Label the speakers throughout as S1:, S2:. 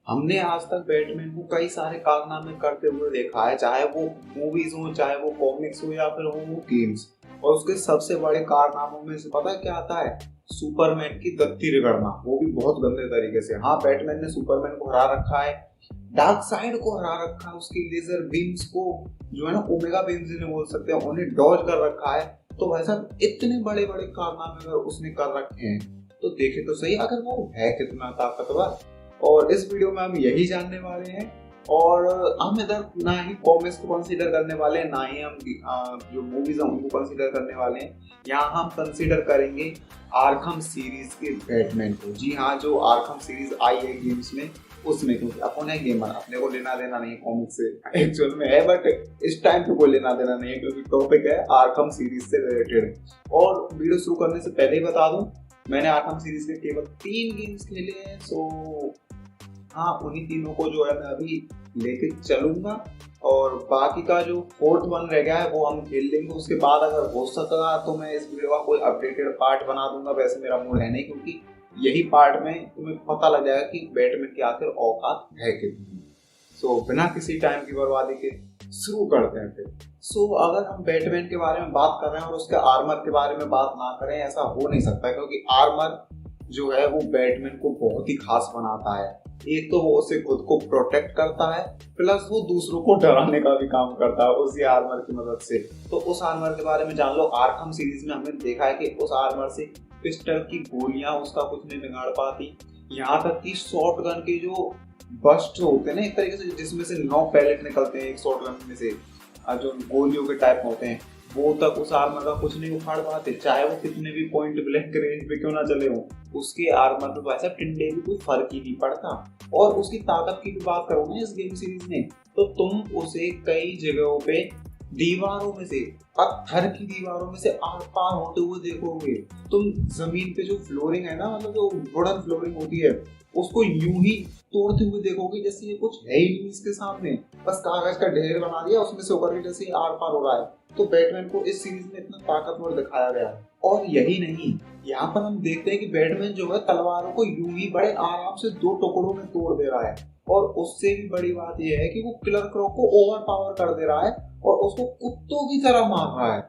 S1: हमने आज तक बैटमैन को कई सारे कारनामे करते हुए देखा है, चाहे वो मूवीज हो, चाहे वो कॉमिक्स हो, या फिर हो वो गेम्स। और उसके सबसे बड़े कारनामों में से पता है क्या आता है? सुपरमैन की दत्ती रगड़ना, वो भी बहुत गंदे तरीके से। हाँ, बैटमैन ने सुपरमैन को हरा रखा है, डार्क साइड को हरा रखा है, उसकी लेजर बीम्स को, जो है ना ओमेगा बीम्स जिन्हें बोल सकते हैं, उन्हें डॉज कर रखा है। तो भाई साहब, इतने बड़े बड़े कारनामे अगर उसने कर रखे हैं तो देखे तो सही आखिर वो है कितना ताकतवर। और इस वीडियो में हम यही जानने वाले हैं। और हम इधर ना ही कॉमिक्स को कंसीडर करने वाले हैं, ना ही हम जो मूवीज हैं उनको कंसीडर करने वाले हैं। यहाँ हम कंसीडर करेंगे आर्खम सीरीज के बैटमैन को। जी हाँ, जो आर्खम सीरीज आई है गेम्स में, उसमें। क्योंकि अपन है गेमर, अपने को लेना देना नहीं कॉमिक्स से एक्चुअल में है, बट इस टाइम पे कोई लेना देना नहीं है क्योंकि टॉपिक है आर्खम सीरीज से रिलेटेड। और वीडियो शुरू करने से पहले ही बता दूं, मैंने आर्खम सीरीज के केवल 3 गेम्स खेले हैं। सो हाँ, उन्हीं तीनों को जो है मैं अभी लेके चलूंगा, और बाकी का जो फोर्थ वन रह गया है वो हम खेल लेंगे। उसके बाद अगर हो सका तो मैं इस वीडियो का कोई अपडेटेड पार्ट बना दूंगा। वैसे मेरा मूड है नहीं, क्योंकि यही पार्ट में तुम्हें पता लग जाएगा कि बैटमैन की आखिर औकात है कितनी। सो बिना किसी टाइम की बर्बादी के शुरू करते हैं फिर। सो अगर हम बैटमैन के बारे में बात कर रहे हैं और उसके आर्मर के बारे में बात ना करें, ऐसा हो नहीं सकता, क्योंकि आर्मर जो है वो बैटमैन को बहुत ही खास बनाता है। एक तो वो उसे खुद को प्रोटेक्ट करता है, प्लस वो दूसरों को डराने का भी काम करता है उसी आर्मर की मदद से। तो उस आर्मर के बारे में जान लो। आर्खम सीरीज में हमने देखा है कि उस आर्मर से पिस्टल की गोलियां उसका कुछ नहीं बिगाड़ पाती। यहाँ तक कि शॉटगन के जो बस्ट होते हैं ना, एक तरीके से जिसमें से 9 पैलेट निकलते हैं एक शॉटगन में से, जो गोलियों के टाइप होते हैं, वो तक उस आर्मर का कुछ नहीं उखाड़ पाते, चाहे वो कितने भी पॉइंट ब्लैंक रेंज पे क्यों ना चले हो। उसके आर्मर पे वैसा टिंडे भी कोई फर्क ही नहीं पड़ता। और उसकी ताकत की भी बात करो ना इस गेम सीरीज में, तो तुम उसे कई जगहों पे दीवारों में से, पत्थर की दीवारों में से आर पार होते हुए देखोगे। तुम जमीन पे जो फ्लोरिंग है ना, मतलब जो वुडन फ्लोरिंग होती है, उसको यूं ही तोड़ते हुए देखोगे जैसे ये कुछ है ही नहीं इसके सामने, बस कागज का ढेर बना दिया, उसमें से होकर के जैसे आर पार हो रहा है। तो बैटमैन को इस सीरीज में इतना ताकतवर दिखाया गया है। और यही नहीं, यहाँ पर हम देखते हैं कि बैटमैन जो है तलवारों को यूं ही बड़े आराम से 2 टुकड़ों में तोड़ दे रहा है। और उससे भी बड़ी बात यह है कि वो किलर क्रो को ओवर पावर कर दे रहा है और उसको कुत्तों की तरह मार रहा है।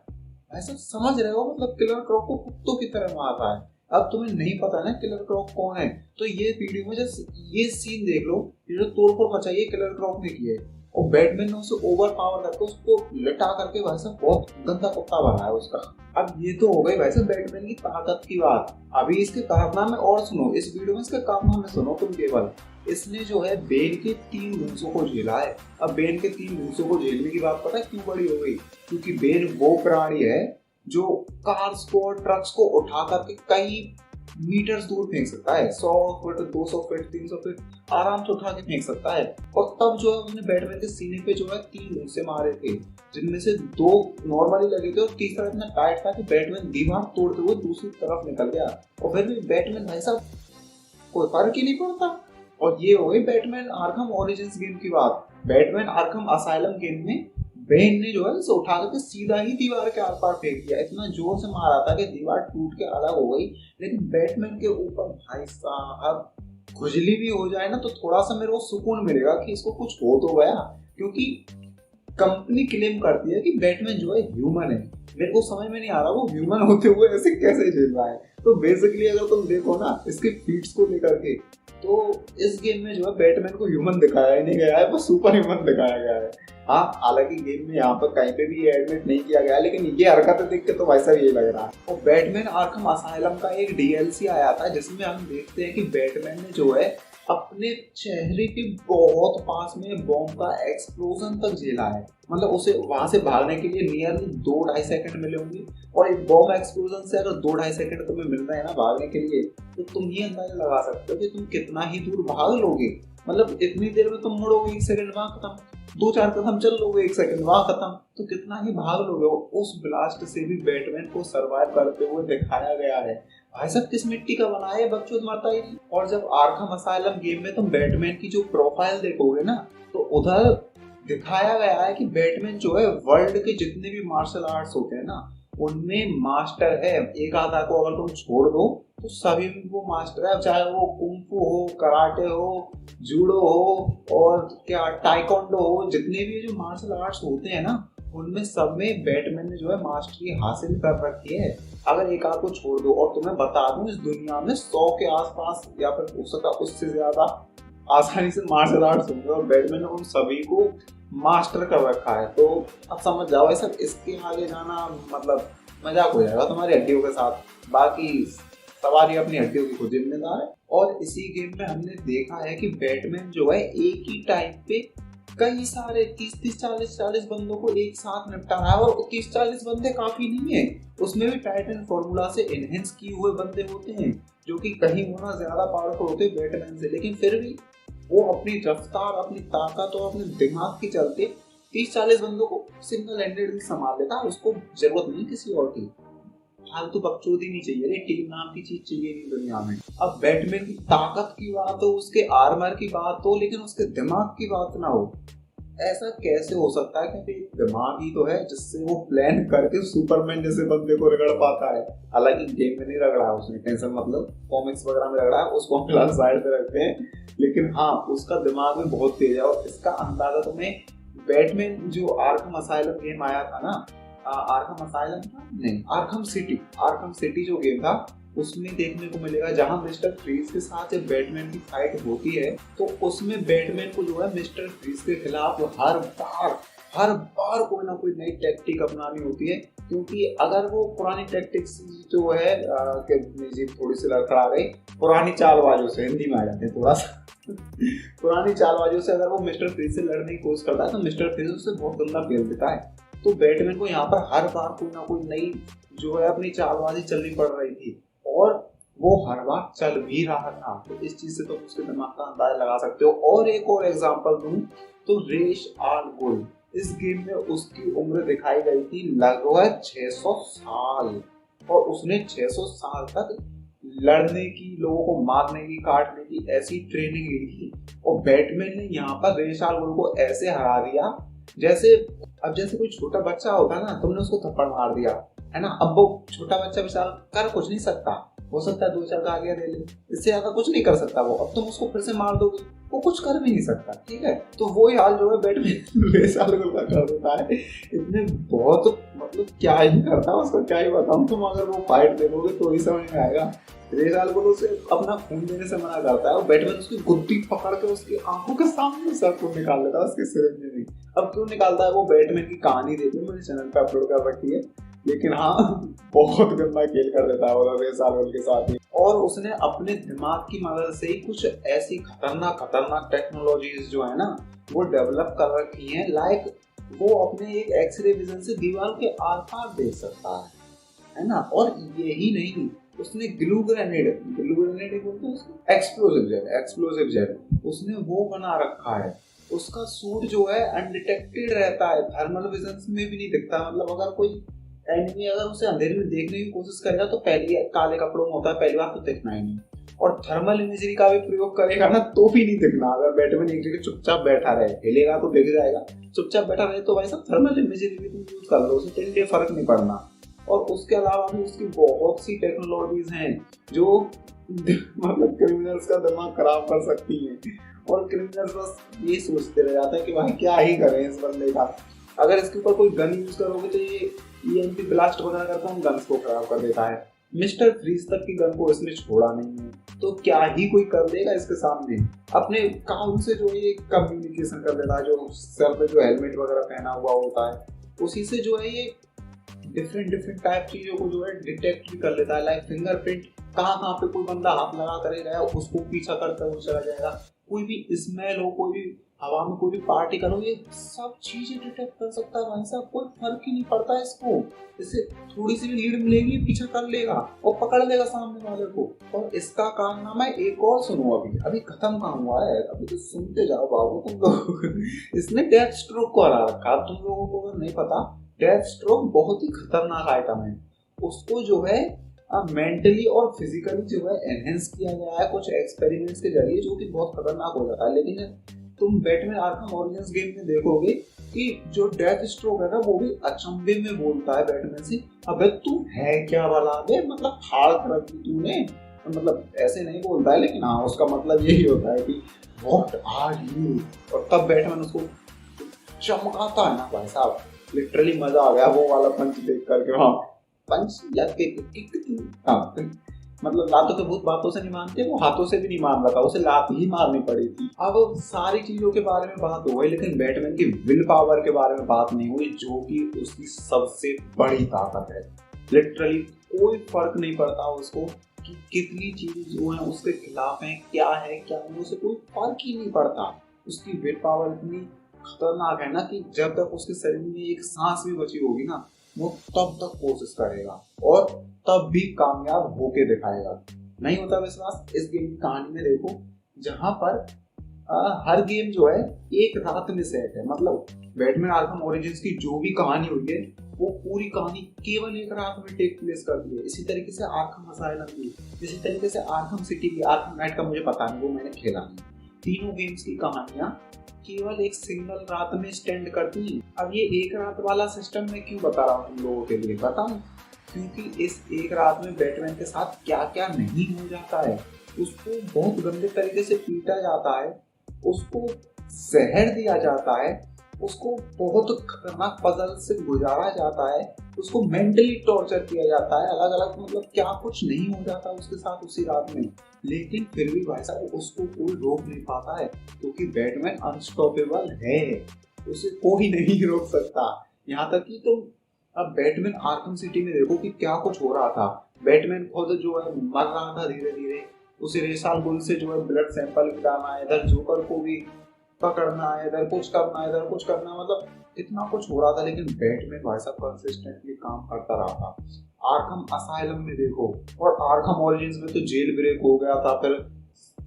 S1: ऐसा समझ रहे हो, मतलब किलर क्रो को कुत्तों की तरह मार रहा है। अब तुम्हें नहीं पता ना किलर क्रॉक कौन है, तो ये वीडियो में जस्ट ये सीन देख लो, ये जो तोड़फोड़ मचाई है किलर क्रॉक ने की है। और बैटमैन ने उसे ओवर पावर करके उसको लिटा करके वैसे बहुत गंदा कुत्ता बना है उसका। अब ये तो हो गई वैसे बैटमैन की ताकत की बात। अभी इसके कारनामे और सुनो, इस वीडियो में इसके कारनामे सुनो तुम केवल। इसने जो है बेन के 3 हिस्सों को झेला है। अब बेन के 3 हिस्सों को झेलने की बात पता है क्यों बड़ी हो गई? क्योंकि बेन वो प्राणी है जो कार्स को और ट्रक्स को उठा करके कई मीटर्स दूर फेंक सकता है। 100 फुट, 200 फुट, 300 फुट आराम से उठा के फेंक सकता है। और तब जो है उसने बैटमैन के सीने पे जो है 3 घूंसे मारे थे, जिनमें से 2 नॉर्मली लगे थे और तीसरा इतना टाइट था कि बैटमैन दीवार तोड़ते हुए दूसरी तरफ निकल गया। और फिर भी बैटमैन भाई साहब कोई फर्क ही नहीं पड़ता। और ये हो गई बैटमैन आर्खम ओरिजिन्स गेम की बात। बैटमैन आर्खम असाइलम गेम में बेन ने जो है उसे उठा करके सीधा ही दीवार के आर पार फेंक दिया। इतना जोर से मारा था कि दीवार टूट के अलग हो गई। लेकिन बैटमैन के ऊपर भाई साहब खुजली भी हो जाए ना तो थोड़ा सा मेरे को सुकून मिलेगा कि इसको कुछ हो तो गया। क्योंकि कंपनी क्लेम करती है कि बैटमैन जो है ह्यूमन है। मेरे को समझ में नहीं आ रहा वो ह्यूमन होते हुए ऐसे कैसे झेल रहा है। तो बेसिकली अगर तुम देखो ना इसके फीट्स को लेकर के, तो इस गेम में जो है बैटमैन को ह्यूमन दिखाया ही नहीं गया है, बस सुपर ह्यूमन दिखाया गया है। हाँ, हालांकि गेम में यहाँ पर कहीं पे भी ये एडमिट नहीं किया गया है, लेकिन ये हरकतें देख के तो वैसा भी ये लग रहा है। और बैटमैन आर्खम असाइलम का एक डीएलसी आया था जिसमें हम देखते हैं कि बैटमैन ने जो है अपने चेहरे के बहुत पास में बॉम्ब का एक्सप्लोजन तक झेला है। मतलब उसे वहां से भागने के लिए नियरली 2-2.5 सेकंड मिले होंगे। और एक बॉम्ब एक्सप्लोजन से अगर 2-2.5 सेकंड तुम्हें मिल रहा है ना भागने के लिए, तो तुम ये अंदाजा लगा सकते हो कि तुम कितना ही दूर भाग लोगे। मतलब इतनी देर में तुम मुड़ोगे 1 सेकंड वहां खत्म, 2-4 कदम चल लोगे 1 सेकंड वहां खत्म, तो कितना ही भाग लोगे। उस ब्लास्ट से भी बैटमैन को सर्वाइव करते हुए दिखाया गया है। भाई साहब किस मिट्टी का बना है, बकचोद मरता ही नहीं। और जब आर्खम असाइलम गेम में तुम बैटमैन की जो प्रोफाइल देखोगे ना, तो उधर दिखाया गया है कि बैटमैन जो है वर्ल्ड के जितने भी मार्शल आर्ट्स होते हैं ना, उनमें मास्टर है। एक आधा को अगर तुम छोड़ दो तो सभी में वो मास्टर है, चाहे वो कुंफू हो, कराटे हो, जूडो हो और क्या टाइकोंडो हो, जितने भी जो मार्शल आर्ट्स होते हैं ना, उनमें सब में बैटमैन ने जो है मास्टरी हासिल कर रखी है। अगर एक आध को छोड़ दो, और तुम्हें बता दूं इस दुनिया में 100 के आसपास या फिर हो सकता उससे ज्यादा आसानी से मार्शल आर्ट्स होंगे, और बैटमैन ने उन सभी को मास्टर कर रखा है। तो अब समझ जाओ भाई सर, इसके आगे जाना मतलब मजाक हो जाएगा तुम्हारी हड्डियों के साथ। बाकी सवारी अपनी हड्डियों की खुद जिम्मेदार है। और इसी गेम में हमने देखा है कि बैटमैन जो है एक ही टाइम पे कई सारे 30-30 40-40 बंदों को एक साथ निपटा रहा है। और 30-40 बंदे काफी नहीं है, उसमें भी टाइटन फॉर्मूला से एनहेंस किए हुए बंदे होते हैं जो कि कहीं गुना ज्यादा पावरफुल होते हैं बैटमैन से, लेकिन फिर भी वो अपनी रफ्तार, अपनी ताकत और अपने दिमाग के चलते 30-40 बंदों को सिंगल हैंडेडली संभाल लेता है। उसको जरूरत नहीं किसी और की, फालतू बकचोदी नहीं चाहिए रे, टीम नाम की चीज चाहिए नहीं दुनिया में। अब बैटमैन की ताकत की बात हो, उसके आर्मर की बात हो, लेकिन उसके दिमाग की बात ना हो, ऐसा कैसे हो सकता है? क्योंकि दिमाग ही तो है जिससे वो प्लान करके सुपरमैन जैसे बंदे को रगड़ पाता है। हालांकि गेम में नहीं रगड़ा है उसने, टेंशन मतलब कॉमिक्स वगैरह में रगड़ा है, उसको हम फिलहाल साइड पे रखते हैं। लेकिन हाँ, उसका दिमाग में बहुत तेज है। और इसका अंदाजा तुम्हें बैटमैन जो आर्कम असाइलम गेम आया था ना, आर्कम असाइलम था नहीं, आर्कम सिटी जो गेम था, उसमें देखने को मिलेगा जहां मिस्टर फ्रीज के साथ जब बैटमैन की फाइट होती है, तो उसमें बैटमैन को जो है मिस्टर फ्रीज के खिलाफ हर बार कोई ना कोई नई टैक्टिक अपनानी होती है। क्योंकि अगर वो पुरानी टैक्टिक्स जो है कि थोड़ी सी लड़खड़ा गई, पुरानी चालबाजों से, हिंदी में आ जाते हैं थोड़ा सा पुरानी चालबाजों से अगर वो मिस्टर फ्रीज से लड़ने की कोशिश करता है तो मिस्टर फ्रीज उससे बहुत गंदा खेल देता है। तो बैटमैन को यहाँ पर हर बार कोई ना कोई नई जो है अपनी चालबाजी चलनी पड़ रही थी, और वो हर बार चल भी रहा था। तो इस चीज से तो उसके दिमाग का अंदाजा लगा सकते हो। और एक और एग्जांपल दूं तो रेश आल गुल, इस गेम में उसकी उम्र दिखाई गई थी लगभग 600 साल, और उसने 600 साल तक लड़ने की, लोगों को मारने की, काटने की ऐसी ट्रेनिंग ली थी। और बैटमैन ने यहाँ पर रेश आल गुल को ऐसे हरा दिया जैसे, अब जैसे कोई छोटा बच्चा होगा ना, तुमने उसको थप्पड़ मार दिया है ना, अब वो छोटा बच्चा बेचारा कर कुछ नहीं सकता, हो सकता है 2-4 का आगे दे ले, इससे ज्यादा कुछ नहीं कर सकता वो। अब तुम उसको फिर से मार दोगे, वो कुछ कर भी नहीं सकता, ठीक है। तो वो ही हाल जो है बैटमैन रेस आल गुल का कर देता है। इसने बहुत मतलब क्या ही करता है उसको, क्या ही बताऊं। तुम अगर वो फाइट देखोगे तो ही समझ में आएगा। रेस आल गुल उसे अपना खून देने से मना करता है, और बैटमैन उसकी गुद्दी पकड़ के उसकी आंखों के सामने सर को निकाल लेता है उसके सिरिंज में। अब क्यों निकालता है, वो बैटमैन की कहानी देखो, मैंने चैनल पे अपलोड कर रखी है। लेकिन हाँ, बहुत गंदा खेल कर देता है वो रेस आल गुल के साथ ही। और उसने अपने दिमाग की मदद से ही कुछ ऐसी खतरनाक टेक्नोलॉजीज जो है ना, वो डेवलप कर रखी हैं। लाइक वो अपने एक एक्सरे विजन से दीवार के आर पार देख सकता है ना। और यही नहीं, उसने ग्लू ग्रेनेड बोलते हैं, एक्सप्लोसिव जेट उसने वो बना रखा है। उसका सूट जो है अनडिटेक्टेड रहता है, थर्मल विजन में भी नहीं दिखता। मतलब अगर कोई एनिमी अगर उसे अंधेरे में देखने की कोशिश करेगा तो पहले काले कपड़ों में होता है, पहली बार तो दिखना ही नहीं। और थर्मल इमेजरी का भी प्रयोग करेगा ना तो भी नहीं दिखना। अगर बैटमैन एक जगह चुपचाप बैठा रहे, हिलेगा तो दिख जाएगा, चुपचाप बैठा रहे तो भाई साहब थर्मल इमेजरी भी तुम यूज कर लो, उससे तेरे फर्क नहीं पड़ना। और उसके अलावा भी उसकी बहुत सी टेक्नोलॉजीज हैं जो मतलब क्रिमिनल्स का दिमाग खराब कर सकती हैं। और क्रिमिनल्स बस ये सोचते रह जाते हैं कि भाई क्या ही करें इस बंदे का। अगर इसके ऊपर कोई गन यूज करोगे तो ये EMP ब्लास्ट वगैरह करता है, गन्स को खराब कर देता है। मिस्टर फ्रीज तक की गन को इसने छोड़ा नहीं है, तो क्या ही कोई कर देगा इसके सामने। अपने कान से जो ये कम्युनिकेशन कर देता है, जो सर पे जो हेलमेट वगैरह पहना हुआ होता है, उसी से जो है ये डिफरेंट टाइप चीजों को जो है डिटेक्ट भी कर लेता है। लाइक फिंगरप्रिंट, कहाँ पे कोई बंदा हाथ लगा कर गया उसको पीछा करता हुआ चला जाएगा। कोई भी स्मेल हो, कोई भी हवा में कोई भी पार्टिकल हो, ये सब चीजें डिटेक्ट कर सकता है भाई साहब। कोई फर्क ही नहीं पड़ता इसको, इससे थोड़ी सी भी लीड मिलेगी पीछा कर लेगा और पकड़ लेगा सामने वाले को। और इसका कारनामा है एक और, सुनो अभी खत्म कहाँ हुआ है, अभी तो सुनते जाओ बाबू तुम लोग इसने डेथ स्ट्रोक को हरा रखा। तुम लोगों को अगर नहीं पता, डेथ स्ट्रोक बहुत ही खतरनाक आइटम है। उसको जो है मेंटली और फिजिकली जो है एनहेंस किया गया है कुछ एक्सपेरिमेंट्स के जरिए, जो कि बहुत खतरनाक हो जाता है। लेकिन तुम बैटमैन आर्कम ओरिजिन्स गेम में देखोगे कि जो डेथ स्ट्रोक है ना, वो भी अचंभे में बोलता है बैटमैन से, अबे तू है क्या भला बे, मतलब फाड़ कर रखी तूने, मतलब ऐसे नहीं बोलता है, लेकिन हाँ उसका मतलब यही होता है कि व्हाट आर यू, और तब बैटमैन उसको चमकाता है ना भाई साहब, लिटरली मजा आ गया वो वाला पंच देख करके। हाँ पंच या किक, हाँ मतलब लातों के भूत बातों से नहीं मानते, वो हाथों से भी नहीं मान रहा था, उसे लात ही मारनी पड़ी थी। अब सारी चीजों के बारे में बात हो गई, लेकिन बैटमैन की विल पावर के बारे में बात नहीं हुई, जो कि उसकी सबसे बड़ी ताकत है। लिटरली कोई फर्क नहीं पड़ता उसको कि कितनी चीजें जो है उसके खिलाफ है, क्या है क्या नहीं, उसे कोई फर्क ही नहीं पड़ता। उसकी विल पावर इतनी खतरनाक है ना कि जब तक उसके शरीर में एक सांस भी बची होगी ना, वो तब तक कोशिश करेगा और तब भी कामयाब होके दिखाएगा। नहीं होता विश्वास, इस गेम की कहानी में देखो, जहां पर हर गेम जो है एक रात में सेट है। मतलब बैटमैन आर्खम ओरिजिन्स की जो भी कहानी हुई है, वो पूरी कहानी केवल एक रात में टेक प्लेस करती है। इसी तरीके से आर्खम असाइलम भी, इसी तरीके से आर्खम सिटी की, आर्खम नाइट का मुझे पता नहीं, वो मैंने खेला नहीं। तीनों गेम्स की कहानियां केवल एक सिंगल रात में स्टैंड करती हैं। अब ये एक रात वाला सिस्टम मैं क्यों बता रहा हूँ तुम लोगों के लिए, बताऊं? क्योंकि इस एक रात में बैटमैन के साथ क्या क्या नहीं हो जाता है। उसको बहुत गंदे तरीके से पीटा जाता है, उसको जहर दिया जाता है, उसको बहुत खतरनाक पजल से गुजारा जाता है, उसको मेंटली टॉर्चर किया जाता है, अलग अलग मतलब क्या कुछ नहीं हो जाता उसके साथ उसी रात में। लेकिन फिर भी भाई साहब उसको कोई रोक नहीं पाता है, क्योंकि बैटमैन अनस्टॉपेबल है, उसे कोई नहीं रोक सकता। यहाँ तक कि तुम अब बैटमैन आर्खम सिटी में देखो कि क्या कुछ हो रहा था। बैटमैन खुद जो है मर रहा था धीरे धीरे, उसे रेसाल गुल से जो है ब्लड सैंपल गिराना है, इधर जोकर को भी पकड़ना है, इधर कुछ करना है, इधर कुछ करना है, मतलब इतना कुछ हो रहा था। लेकिन बैटमैन भाई साहब कंसिस्टेंटली काम करता रहा था। आर्खम असाइलम में देखो और आर्खम ओरिजिन्स में तो जेल ब्रेक हो गया था, फिर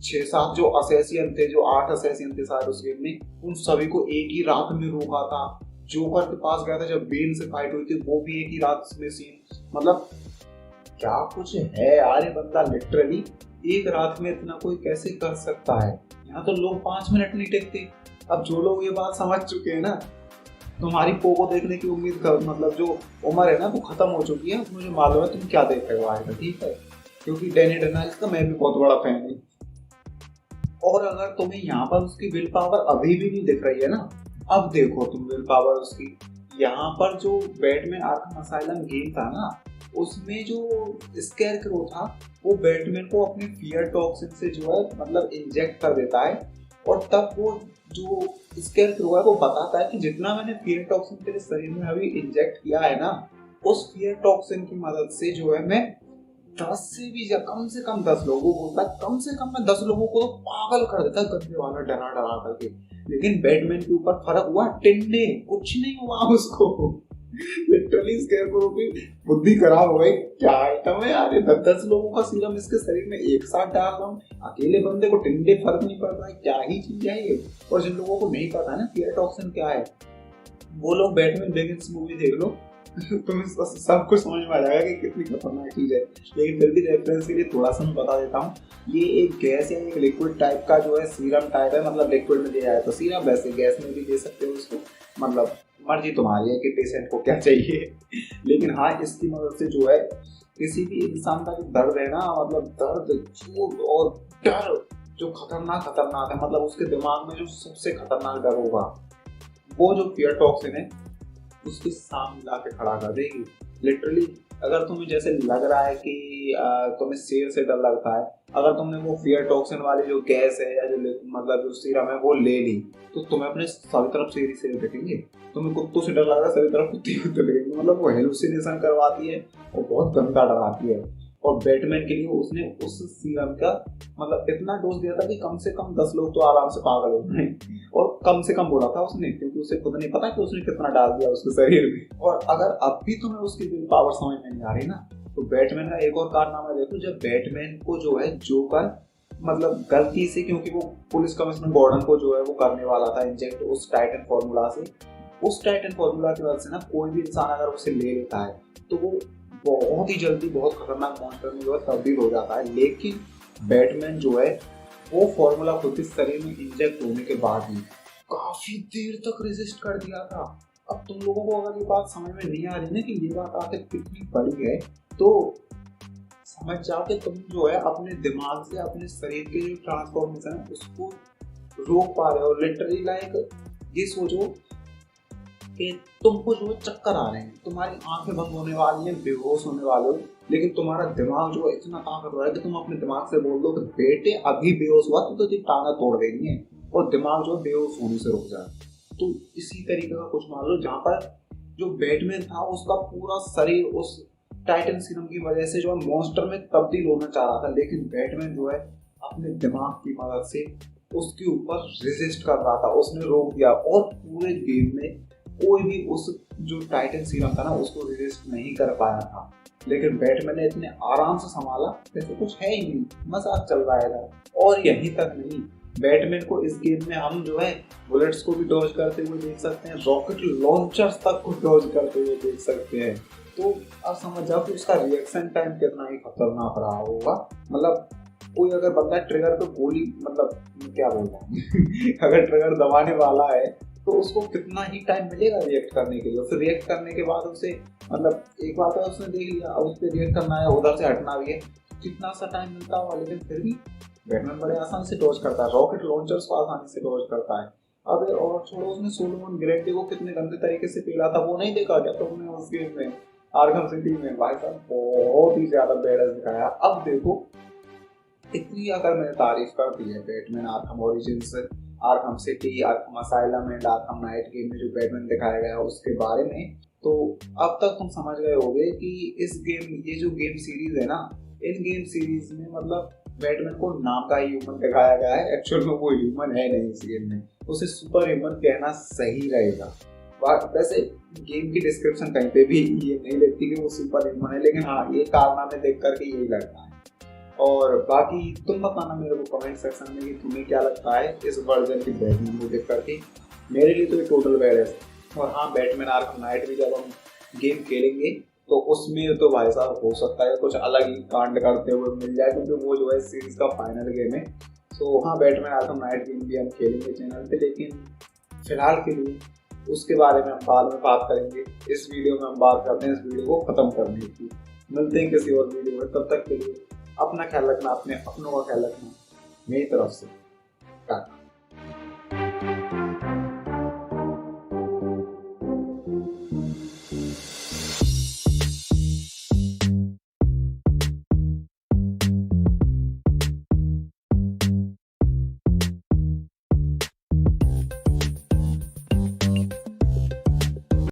S1: 6-7 जो असेसियन थे, जो 8 असेसियन थे शायद उस गेम में, उन सभी को एक ही रात में रोका था। जोकर के पास गया था जब बेन से फाइट हुई थी, वो भी एक ही रात में सीन, मतलब क्या कुछ है यार ये बंदा, लिटरली एक रात में इतना कोई कैसे कर सकता है। यहाँ तो लोग 5 मिनट नहीं टेकते। अब जो लोग ये बात समझ चुके हैं ना, तुम्हारी पोगो देखने की उम्मीद कर, मतलब जो उम्र है ना वो खत्म हो चुकी है। मुझे मालूम है तुम क्या देख रहे हो आज, ठीक है, क्योंकि डैनी डेनाइल्स का मैं भी बहुत बड़ा फैन हूँ। और अगर तुम्हें यहाँ पर उसकी विल पावर अभी भी नहीं दिख रही है ना, अब देखो तुम विल पावर उसकी। यहाँ पर जो बैटमैन आर्खम असाइलम गेम था ना, उसमें जो स्केरक्रो था, वो बैटमैन को अपने फियर टॉक्सिन से जो है मतलब इंजेक्ट कर देता है, और तब वो जो स्केरक्रो है वो बताता है कि जितना मैंने फियर टॉक्सिन तेरे शरीर में अभी इंजेक्ट किया है ना, उस फियर टॉक्सिन की मदद से जो है मैं 10 से भी कम से कम 10 लोगों को होता है, कम से कम मैं 10 लोगों को तो पागल कर देता है गंदे वाला डरा डरा करके। लेकिन बैटमैन के ऊपर फर्क हुआ टिंडे, कुछ नहीं हुआ उसको। लिटरली स्केरक्रो की बुद्धि खराब हो गई, क्या आइटम है यार ये, 10 लोगों का सीरम इसके शरीर में एक साथ डाल रहा हूँ, अकेले बंदे को टिंडे फर्क नहीं पड़ रहा है, क्या ही चीज है ये। और जिन लोगों को नहीं पता है ना फियर टॉक्सिन क्या है, वो लोग बैटमैन बिगिंस मूवी देख लो, तुम्हें सब कुछ समझ में आ जाएगा कि कितनी खतरनाक चीज है। लेकिन फिर भी रेफरेंस के लिए थोड़ा सा मैं बता देता हूँ, ये एक गैस या एक लिक्विड टाइप का जो है सीरम टाइप है, मतलब लिक्विड में दिया जाए तो सीरम, वैसे गैस में भी दे सकते हो इसको, मतलब मर्जी तुम्हारी है कि पेशेंट को क्या चाहिए। लेकिन हाँ इसकी मदद से जो है किसी भी इंसान का जो दर्द है ना, मतलब दर्द, चोट और डर जो खतरनाक खतरनाक है, मतलब उसके दिमाग में जो सबसे खतरनाक डर होगा, वो जो फियर टॉक्सिन है उसके सामने ला के खड़ा कर देगी। लिटरली अगर तुम्हें जैसे लग रहा है कि तुम्हें शेर से डर लगता है, अगर तुमने वो फियर टॉक्सिन वाली जो गैस है या जो मतलब जो सीरम है वो ले ली, तो तुम्हें अपने सभी तरफ शेर ही शेर दिखेंगे। तुम्हें कुत्तों से डर लग रहा है, सभी तरफ कुत्ते कुत्ते दिखेंगे, मतलब वो हेलुसिनेशन करवाती है और बहुत गंदा डराती है। और बैटमैन के लिए उसने उस सीरम का मतलब इतना डोज दिया था कि कम से कम 10 लोग तो आराम से पागल हो गए। और कम से कम बोला था उसने, क्योंकि उसे खुद नहीं पता कि उसने कितना डाल दिया उसके शरीर में। और अगर अब भी तुम्हें उसकी विल पावर समझ में नहीं आ रही ना, तो बैटमैन का एक और कारनामा देखो, जब बैटमैन को जो है जोकर मतलब गलती से, क्योंकि वो पुलिस कमिश्नर गॉर्डन को जो है वो करने वाला था इंजेक्ट उस टाइटन फॉर्मूला से, उस टाइटन फॉर्मूला की वजह से ना कोई भी इंसान अगर उसे ले लेता है तो वो बहुत ही जल्दी बहुत खतरनाक मॉन्स्टर में जो है तब्दील हो जाता है। लेकिन बैटमैन जो है वो फॉर्मूला खुद के शरीर में इंजेक्ट होने के बाद ही काफी देर तक रेजिस्ट कर दिया था। अब तुम लोगों को अगर ये बात समझ में नहीं आ रही ना कि ये बात आखिर कितनी बड़ी है, तो समझ जाओ कि तुम जो है अपने दिमाग से अपने शरीर के जो ट्रांसफॉर्मेशन है उसको रोक पा रहे हो। लिटरली लाइक ये सोचो कि तुमको जो है चक्कर आ रहे हैं, तुम्हारी आंखें बंद होने वाली हैं, बेहोश होने वाले हो, लेकिन तुम्हारा दिमाग जो है इतना ताकतवर है कि तुम अपने दिमाग से बोल दो कि बेटे अभी बेहोश हुआ तो तुझे टांगा तोड़ देनी है, और दिमाग जो है बेहोश होने से रुक जाए। तो इसी तरीके का कुछ मान लो जहाँ पर जो बैटमैन था उसका पूरा शरीर उस टाइटन सीरम की वजह से जो है मॉन्स्टर में तब्दील होना चाह रहा था, लेकिन बैटमैन जो है अपने दिमाग की मदद से उसके ऊपर रेजिस्ट कर रहा था, उसने रोक दिया। और पूरे गेम में कोई भी उस जो टाइटन सीरम था ना उसको रेजिस्ट नहीं कर पाया था, लेकिन बैटमैन ने इतने आराम से संभाला जैसे कुछ है ही नहीं, मजाक चल रहा है। और यहीं तक नहीं, बैटमैन को इस गेम में हम जो है बुलेट्स को भी डॉज करते हुए देख सकते हैं, रॉकेट लॉन्चर्स तक को डॉज करते हुए देख सकते हैं। तो आप समझ जाओ कि उसका रिएक्शन टाइम कितना ही खतरनाक रहा होगा। मतलब कोई अगर बंदा ट्रिगर पे गोली, मतलब क्या बोल रहा हूँ अगर ट्रिगर दबाने वाला है तो उसको कितना ही टाइम मिलेगा रिएक्ट करने के लिए। फिर रिएक्ट करने के बाद उसे, मतलब एक बार तो उसने देख लिया, अब उस पर रिएक्ट करना है, उधर से हटना भी है, कितना सा टाइम मिलता होगा, लेकिन फिर भी बैटमैन बड़े आसानी से डॉज करता है, रॉकेट लॉन्चर्स को आसानी से डॉज करता है। अब और छोड़ो, उसने सोलोमन ग्रेंटे को कितने गंदे तरीके से पीला था, वो नहीं देखा क्या तुमने उस गेम में आर्खम सिटी में? भाई साहब बहुत ही ज्यादा बेडस दिखाया। अब देखो इतनी अगर मैंने तारीफ कर दी है Batman Arkham Origins, Arkham City, Arkham Asylum and Arkham Knight game में जो बैटमैन दिखाया गया है उसके बारे में, तो अब तक तुम समझ गए होगे कि इस गेम, ये जो गेम सीरीज है ना, इन गेम सीरीज में मतलब बैटमैन को नाम का ही ह्यूमन दिखाया गया है, एक्चुअल में वो ह्यूमन है नहीं इस गेम में, उसे सुपर ह्यूमन कहना सही रहेगा। वैसे गेम की डिस्क्रिप्शन कहीं पे भी ये नहीं लिखती कि वो सुपर ह्यूमन है, लेकिन हाँ ये कारनामे देख करके यही लगता है। और बाकी तुम बताना मेरे को कमेंट सेक्शन में कि तुम्हें क्या लगता है इस वर्जन की बैटमैन को देख करके। मेरे लिए तो ये टोटल बैड है। और हाँ, बैटमैन आर्खम नाइट भी जब हम गेम खेलेंगे तो उसमें तो भाई साहब हो सकता है कुछ अलग ही कांड करते हुए मिल जाए, क्योंकि वो जो है सीरीज का फाइनल गेम है। तो हाँ, बैटमैन आर्खम नाइट गेम भी हम खेलेंगे चैनल पे, लेकिन फिलहाल के लिए उसके बारे में हम बाद में बात करेंगे। इस वीडियो में हम बात करते हैं इस वीडियो को खत्म करने की। मिलते हैं किसी और वीडियो में, तब तक के लिए अपना ख्याल रखना, अपने अपनों का ख्याल रखना। मेरी तरफ से टाटा।